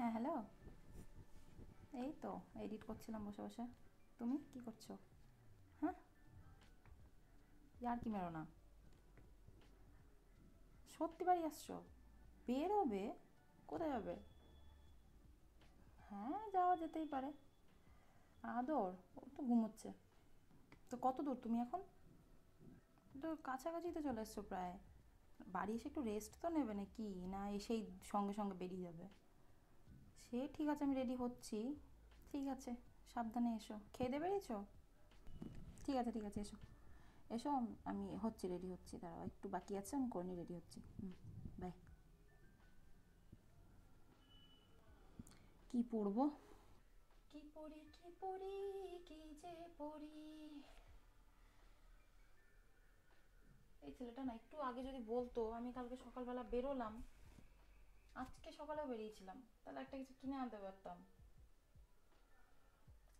হ্যাঁ হ্যালো, এই তো এডিট করছিলাম বসে বসে। তুমি কি করছো? হ্যাঁ, আর কি মেরো না, সত্যি বাড়ি আসছো? বেরোবে? কোথায় যাবে? হ্যাঁ, যাওয়া যেতেই পারে। আদর ও তো ঘুমোচ্ছে। তো কত দূর তুমি এখন? তো কাছাকাছি তো চলে এসছো প্রায়। বাড়ি এসে একটু রেস্ট তো নেবে নাকি, না এসেই সঙ্গে সঙ্গে বেরিয়ে যাবে? সে ঠিক আছে, আমি রেডি হচ্ছি। ঠিক আছে, সাবধানে এসো। খেয়ে দিয়ে বেরিয়েছো? ঠিক আছে ঠিক আছে, এসো এসো। আমি হচ্ছি, রেডি হচ্ছি, দাঁড়াও একটু বাকি আছে, আমি করে নিয়ে রেডি হচ্ছি। বাই। কি পরবো? কি পরি কি পরি, কি যে পরি। এই ছেলেটা না একটু আগে যদি বলতো, আমি কালকে সকালবেলা বেরোলাম, আজকে সকালেও বেরিয়েছিলাম, তাহলে একটা কিছু কিনে আনতে পারতাম।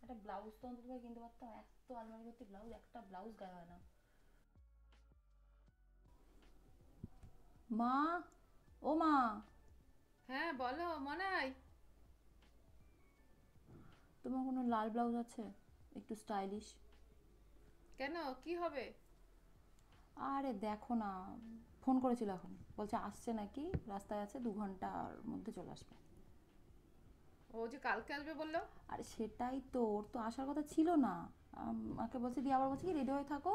একটা ব্লাউজ তো অন্তত কিনতে পারতাম। এত আলমারি ভর্তি ব্লাউজ, একটা ব্লাউজ গায়ে হয় না। মা, ও মা, হ্যাঁ বলো মনাই। তোমার কোনো লাল ব্লাউজ আছে একটু স্টাইলিশ? কেন কি হবে? আরে দেখো না, ফোন করেছিল এখন, বলছে আসছে নাকি, রাস্তায় আছে, 2 ঘন্টার মধ্যে চলে আসবে। ও যে কালকে আসবে বললো। আরে সেটাই তো, ওর তো আসার কথা ছিল না। আমাকে বলছে, দিয়ে আবার বলছে কি রেডি হয়ে থাকো,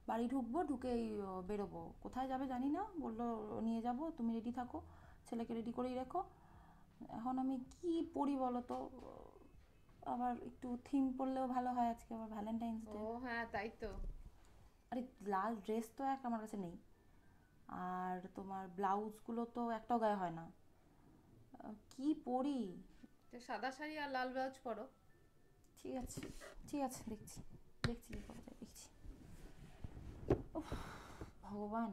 বাড়ি ঢুকবো, ঢুকেই বেরোবো, কোথায় যাবে জানি না, বললো নিয়ে যাব, তুমি রেডি থাকো, ছেলেকে রেডি করেই রেখো। এখন আমি কি পরি বলো তো? আবার একটু থিম পরলেও ভালো হয়, আজকে আবার ভ্যালেন্টাইন্স ও ডে। হ্যাঁ তাই তো। আরে লাল ড্রেস তো এক আমার কাছে নেই, আর তোমার ব্লাউজগুলো তো একটাও গায়ে হয় না। কি পরি? তো সাদা শাড়ি আর লাল ব্লাউজ পরো। ঠিক আছে ঠিক আছে, দেখছি দেখছি কি করা যায়, দেখছি। উফ, ভগবান।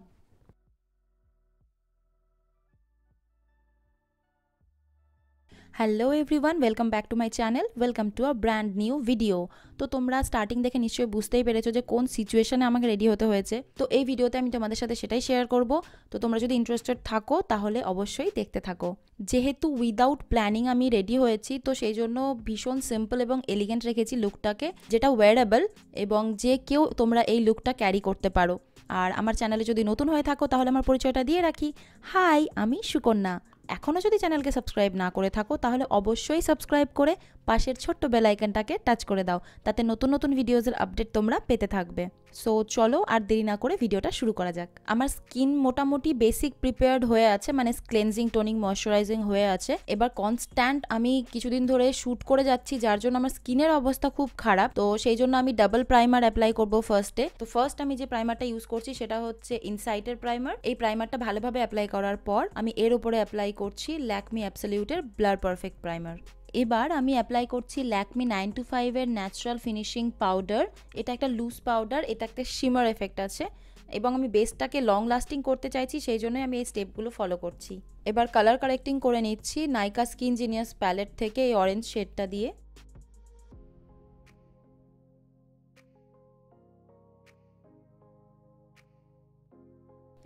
Hello everyone, welcome back to my channel, welcome to a brand new video. তো তোমরা স্টার্টিং দেখে নিশ্চয়ই বুঝতেই পেরেছো যে কোন সিচুয়েশনে আমাকে রেডি হতে হয়েছে। তো এই ভিডিওতে আমি তোমাদের সাথে সেটাই শেয়ার করব। তো তোমরা যদি ইন্টারেস্টেড থাকো তাহলে অবশ্যই দেখতে থাকো। যেহেতু উইদাউট প্ল্যানিং আমি রেডি হয়েছি, তো সেই জন্য ভীষণ সিম্পল এবং এলিগেন্ট রেখেছি লুকটাকে, যেটা ওয়্যারেবল এবং যে কেউ তোমরা এই লুকটা ক্যারি করতে পারো। আর আমার চ্যানেলে যদি নতুন হয়ে থাকো তাহলে আমার পরিচয়টা দিয়ে রাখি। হাই, আমি সুকন্যা। এখনও যদি চ্যানেলকে সাবস্ক্রাইব না করে থাকো তাহলে অবশ্যই সাবস্ক্রাইব করে পাশের ছোট্ট বেল আইকনটাকে টাচ করে দাও, তাতে নতুন নতুন ভিডিওসের আপডেট তোমরা পেতে থাকবে। সো চলো আর দেরি না করে ভিডিওটা শুরু করা যাক। আমার স্কিন মোটামুটি বেসিক প্রিপেয়ার্ড হয়ে আছে, মানে ক্লেনজিং, টোনিং, ময়শ্চারাইজিং হয়ে আছে। এবার কনস্ট্যান্ট আমি কিছুদিন ধরে শ্যুট করে যাচ্ছি, যার জন্য আমার স্কিনের অবস্থা খুব খারাপ। তো সেই জন্য আমি ডাবল প্রাইমার অ্যাপ্লাই করব ফার্স্টে। তো ফার্স্ট আমি যে প্রাইমারটা ইউজ করছি সেটা হচ্ছে ইনসাইটের প্রাইমার। এই প্রাইমারটা ভালোভাবে অ্যাপ্লাই করার পর আমি এর উপরে অ্যাপ্লাই করছি ল্যাকমি অ্যাবসলিউটের ব্লার পারফেক্ট প্রাইমার। এবার আমি অ্যাপ্লাই করছি ল্যাকমি 925 এর ন্যাচারাল ফিনিশিং পাউডার। এটা একটা লুজ পাউডার, এটা একটা শিমার এফেক্ট আছে এবং আমি বেসটাকে লং লাস্টিং করতে চাইছি, সেই জন্যই আমি এই স্টেপগুলো ফলো করছি। এবার কালার কারেক্টিং করে নিচ্ছি নাইকা স্কিন জিনিয়াস প্যালেট থেকে এই অরেঞ্জ শেডটা দিয়ে।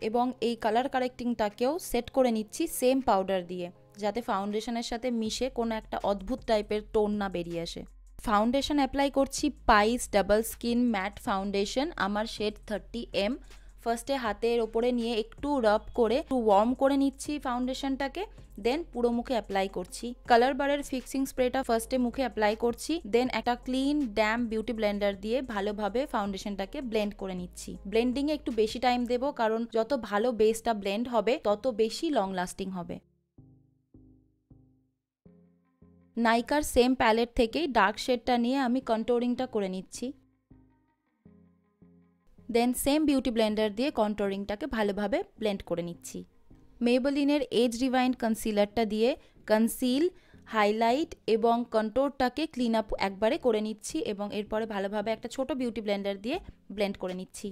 এবং এই কালার কারেক্টিংটাকেও সেট করে নিচ্ছি সেম পাউডার দিয়ে, যাতে ফাউন্ডেশনের সাথে মিশে কোনো একটা অদ্ভুত টাইপের টোন না বেরিয়ে আসে। ফাউন্ডেশন অ্যাপ্লাই করছি পাইস ডাবল স্কিন ম্যাট ফাউন্ডেশন, আমার শেড 30M। ফার্স্টে হাতের ওপরে নিয়ে একটু রাব করে একটু ওয়ার্ম করে নিচ্ছি ফাউন্ডেশনটাকে, দেন পুরো মুখে অ্যাপ্লাই করছি। কালার বারের ফিক্সিং স্প্রেটা ফার্স্টে মুখে অ্যাপ্লাই করছি, দেন একটা ক্লিন ড্যাম বিউটি ব্লেন্ডার দিয়ে ভালোভাবে ফাউন্ডেশনটাকে ব্লেন্ড করে নিচ্ছি। ব্লেন্ডিংয়ে একটু বেশি টাইম দেবো, কারণ যত ভালো বেসটা ব্লেন্ড হবে তত বেশি লং লাস্টিং হবে। নাইকার সেম প্যালেট থেকেই ডার্ক শেডটা নিয়ে আমি কন্ট্রোরিংটা করে নিচ্ছি, দেন সেম বিউটি ব্লেন্ডার দিয়ে কন্ট্রোরিংটাকে ভালোভাবে ব্লেন্ড করে নিচ্ছি। মেবেলিনের এজ রিভাইন্ড কনসিলারটা দিয়ে কনসিল, হাইলাইট এবং কন্ট্রোরটাকে ক্লিন আপ একবারে করে নিচ্ছি এবং এরপরে ভালোভাবে একটা ছোট বিউটি ব্লেন্ডার দিয়ে ব্লেন্ড করে নিচ্ছি।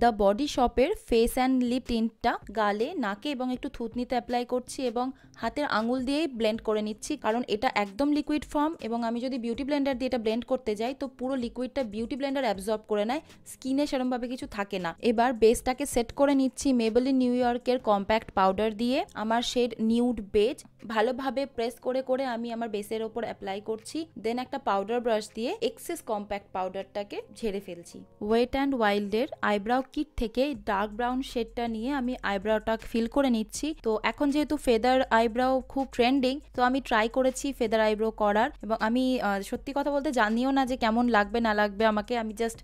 দ্য বডি শপের ফেস অ্যান্ড লিপ টিন্টটা গালে, নাকে এবং একটু থুতনিতে অ্যাপ্লাই করছি এবং হাতের আঙুল দিয়েই ব্লেন্ড করে নিচ্ছি, কারণ এটা একদম লিকুইড ফর্ম এবং আমি যদি বিউটি ব্লেন্ডার দিয়ে এটা ব্লেন্ড করতে যাই তো পুরো লিকুইডটা বিউটি ব্লেন্ডার অ্যাবজর্ব করে নেয়, স্কিনে সেরকমভাবে কিছু থাকে না। এবার বেসটাকে সেট করে নিচ্ছি মেবেলিন নিউ ইয়র্কের কম্প্যাক্ট পাউডার দিয়ে। আমার শেড নিউড বেজ। ভালোভাবে প্রেস করে করে আমি আমার বেসের ওপর অ্যাপ্লাই করছি, দেন একটা পাউডার ব্রাশ দিয়ে এক্সেস কম্প্যাক্ট পাউডারটাকে ঝেড়ে ফেলছি। ওয়েট অ্যান্ড ওয়াইল্ডের আইব্রাউ কিট থেকে ডার্ক ব্রাউন শেডটা নিয়ে আমি আইব্রাউটা ফিল করে নিচ্ছি। তো এখন যেহেতু ফেদার আইব্রাউ খুব ট্রেন্ডিং, তো আমি ট্রাই করেছি ফেদার আইব্রাউ করার, এবং আমি সত্যি কথা বলতে জানিও না যে কেমন লাগবে না লাগবে আমাকে, আমি জাস্ট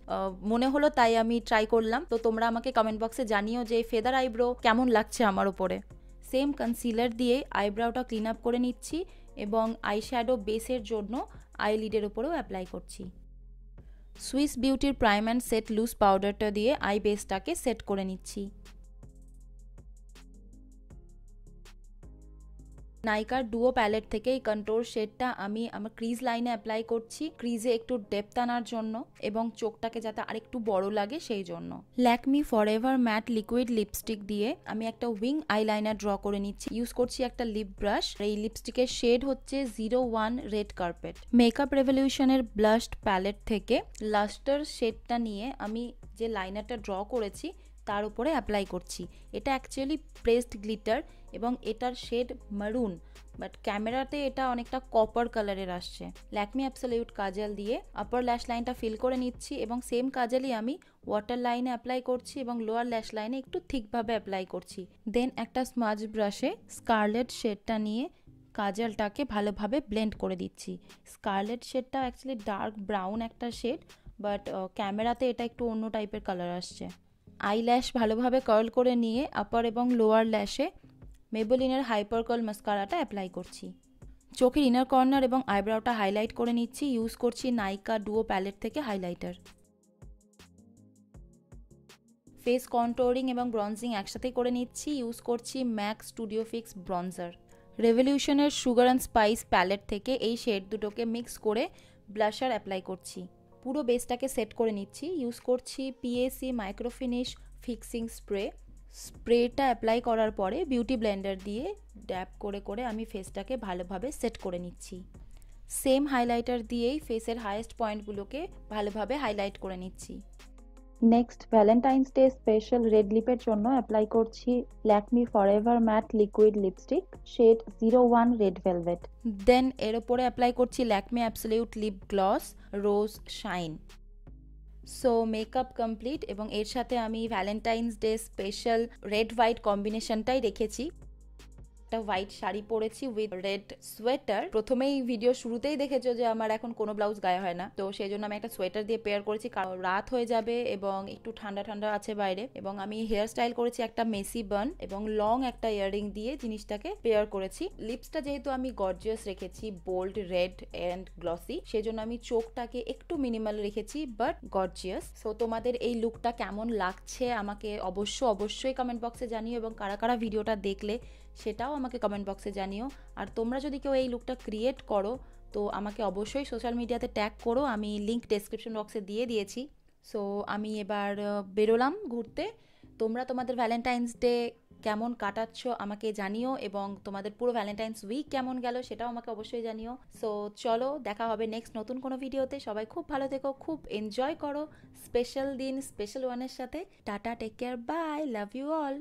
মনে হলো তাই আমি ট্রাই করলাম। তো তোমরা আমাকে কমেন্ট বক্সে জানিও যে ফেদার আইব্রাউ কেমন লাগছে আমার উপরে। সেম কনসিলার দিয়ে আইব্রাউটা ক্লিন আপ করে নিচ্ছি এবং আইশ্যাডো বেসের জন্য আইলিডের উপরেও অ্যাপ্লাই করছি। সুইস বিউটির প্রাইম অ্যান্ড সেট লুজ পাউডারটা দিয়ে আই বেসটাকে সেট করে নিচ্ছি। নাইকার ডুও প্যালেট থেকে এই কন্ট্রোল শেডটা আমি আমার ক্রিজ লাইনে অ্যাপ্লাই করছি, ক্রিজে একটু ডেপথ আনার জন্য এবং চোখটাকে যাতে আরেকটু বড় লাগে সেই জন্য। Lakme forever matte liquid lipstick দিয়ে আমি একটা উইং আইলাইনার ড্র করে নিচ্ছি। ইউজ করছি একটা লিপ ব্রাশ। এই লিপস্টিকের শেড হচ্ছে 01 রেড কার্পেট। মেকআপ রেভলিউশনের ব্লাশড প্যালেট থেকে লাস্টার শেডটা নিয়ে আমি যে লাইনারটা ড্র করেছি তার উপরে অ্যাপ্লাই করছি। এটা অ্যাকচুয়ালি প্রেসড গ্লিটার এবং এটার শেড মারুন, বাট ক্যামেরাতে এটা অনেকটা কপার কালারের আসছে। ল্যাকমি অ্যাবসলিউট কাজল দিয়ে আপার ল্যাশ লাইনটা ফিল করে নিচ্ছি এবং সেম কাজলই আমি ওয়াটার লাইনে অ্যাপ্লাই করছি এবং লোয়ার ল্যাশ লাইনে একটু থিকভাবে অ্যাপ্লাই করছি। দেন একটা স্মাজ ব্রাশে স্কারলেট শেডটা নিয়ে কাজলটাকে ভালোভাবে ব্লেন্ড করে দিচ্ছি। স্কারলেট শেডটা অ্যাকচুয়ালি ডার্ক ব্রাউন একটা শেড, বাট ক্যামেরাতে এটা একটু অন্য টাইপের কালার আসছে। আইল্যাশ ভালোভাবে কার্ল করে নিয়ে আপার এবং লোয়ার ল্যাশে মেবেলিনের হাইপার কার্ল মাস্কারাটা অ্যাপ্লাই করছি। চোখের ইনার কর্নার এবং আইব্রাউটা হাইলাইট করে নিচ্ছি। ইউজ করছি নাইকা ডুও প্যালেট থেকে হাইলাইটার। ফেস কন্ট্রোলিং এবং ব্রঞ্জিং একসাথে করে নিচ্ছি। ইউজ করছি ম্যাক স্টুডিও ফিক্স ব্রঞ্জার। রেভলিউশনের সুগার অ্যান্ড স্পাইস প্যালেট থেকে এই শেড দুটোকে মিক্স করে ব্লাশার অ্যাপ্লাই করছি। পুরো বেসটাকে সেট করে নিচ্ছি। ইউজ করছি পিএসি মাইক্রোফিনিশ ফিক্সিং স্প্রে। স্প্রেটা অ্যাপ্লাই করার পরে বিউটি ব্লেন্ডার দিয়ে ড্যাপ করে করে আমি ফেসটাকে ভালোভাবে সেট করে নিচ্ছি। সেম হাইলাইটার দিয়েই ফেসের হাইয়েস্ট পয়েন্টগুলোকে ভালোভাবে হাইলাইট করে নিচ্ছি। Next Valentine's Day special red লিপের জন্য অ্যাপ্লাই করছি Lakme forever matte liquid lipstick shade 01 red velvet. Then এর ওপরে অ্যাপ্লাই করছি Lakme absolute lip gloss rose shine. So makeup complete এবং এর সাথে আমি Valentine's Day special red white কম্বিনেশনটাই রেখেছি। একটা হোয়াইট শাড়ি পরেছি উইথ রেড সোয়েটার। প্রথমেই ভিডিও শুরুতেই দেখেছো যে আমার এখন কোনো ব্লাউজ গায়ে হয় না, তো সেই জন্য আমি একটা সোয়েটার দিয়ে পেয়ার করেছি, কারণ রাত হয়ে যাবে এবং একটু ঠান্ডা ঠান্ডা আছে বাইরে। এবং আমি হেয়ার স্টাইল করেছি একটা মেসি বান এবং লং একটা ইয়াররিং দিয়ে জিনিসটাকে পেয়ার করেছি। লিপসটা যেহেতু আমি গর্জিয়াস রেখেছি, বোল্ড রেড অ্যান্ড গ্লসি, সেই জন্য আমি চোখটাকে একটু মিনিমাল রেখেছি বাট গর্জিয়াস। সো তোমাদের এই লুকটা কেমন লাগছে আমাকে অবশ্যই কমেন্ট বক্সে জানিও, এবং কারা কারা ভিডিওটা দেখলে সেটাও আমাকে কমেন্ট বক্সে জানিও। আর তোমরা যদি কেউ এই লুকটা ক্রিয়েট করো তো আমাকে অবশ্যই সোশ্যাল মিডিয়াতে ট্যাগ করো, আমি লিঙ্ক ডেসক্রিপশন বক্সে দিয়ে দিয়েছি। সো আমি এবার বেরোলাম ঘুরতে। তোমরা তোমাদের ভ্যালেন্টাইন্স ডে কেমন কাটাচ্ছ আমাকে জানিও, এবং তোমাদের পুরো ভ্যালেন্টাইন্স উইক কেমন গেল সেটাও আমাকে অবশ্যই জানিও। সো চলো, দেখা হবে নেক্সট নতুন কোনো ভিডিওতে। সবাই খুব ভালো থেকো, খুব এনজয় করো স্পেশাল দিন স্পেশাল ওয়ানের সাথে। টাটা, take care, bye, love you all.